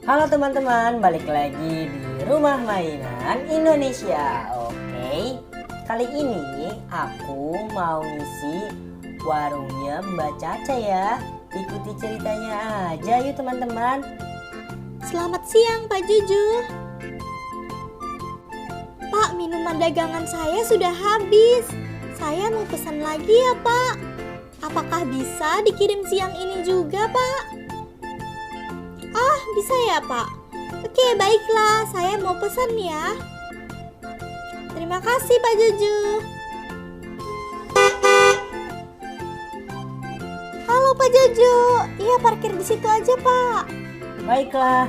Halo teman-teman, balik lagi di Rumah Mainan Indonesia. Oke, kali ini aku mau ngisi warungnya Mbak Caca ya. Ikuti ceritanya aja yuk teman-teman. Selamat siang Pak Juju. Pak, minuman dagangan saya sudah habis. Saya mau pesan lagi ya Pak. Apakah bisa dikirim siang ini juga Pak? Ah, bisa ya Pak? Oke, baiklah, saya mau pesan ya. Terima kasih Pak Juju. Halo Pak Juju. Iya, parkir di situ aja Pak. Baiklah.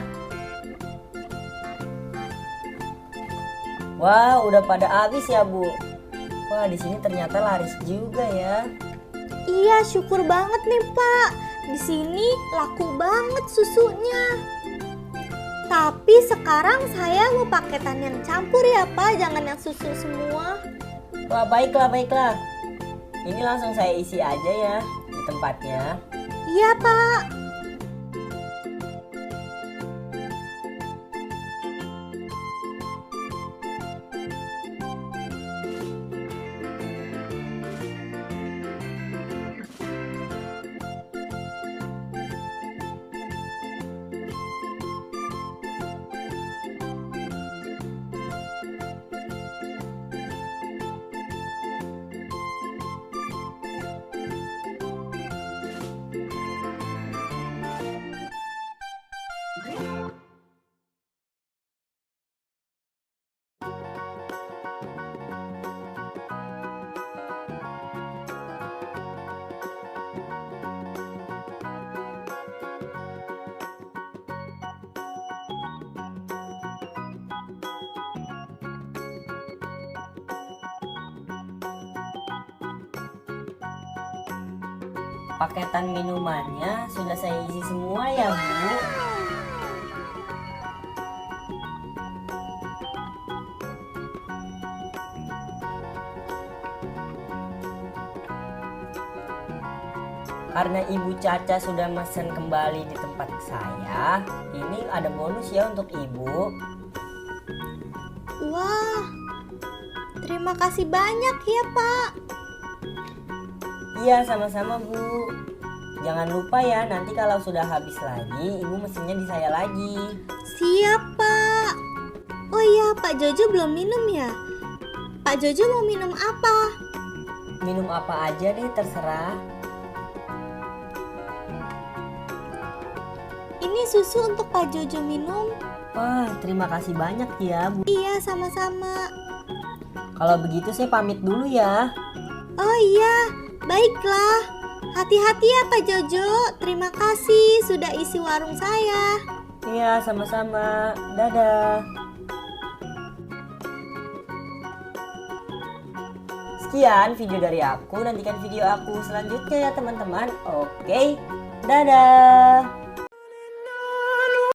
Wah, udah pada habis ya Bu. Wah, di sini ternyata laris juga ya. Iya, syukur banget nih Pak. Di sini laku banget susunya. Tapi sekarang saya mau paketan yang campur ya Pak, jangan yang susu semua. Wah, baiklah. Ini langsung saya isi aja ya di tempatnya. Iya Pak. Paketan minumannya sudah saya isi semua ya Bu. Karena Ibu Caca sudah mesen kembali di tempat saya, ini ada bonus ya untuk Ibu. Wah, terima kasih banyak ya Pak. Iya, sama-sama Bu. Jangan lupa ya, nanti kalau sudah habis lagi, Ibu mesennya di saya lagi. Siap Pak. Oh iya, Pak Jojo belum minum ya? Pak Jojo mau minum apa? Minum apa aja deh, terserah. Ini susu untuk Pak Jojo minum. Wah, terima kasih banyak ya Bu. Iya, sama-sama. Kalau begitu saya pamit dulu ya. Oh iya, baiklah. Hati-hati ya Pak Jojo. Terima kasih sudah isi warung saya. Iya, sama-sama. Dadah. Sekian video dari aku. Nantikan video aku selanjutnya ya teman-teman. Oke, dadah.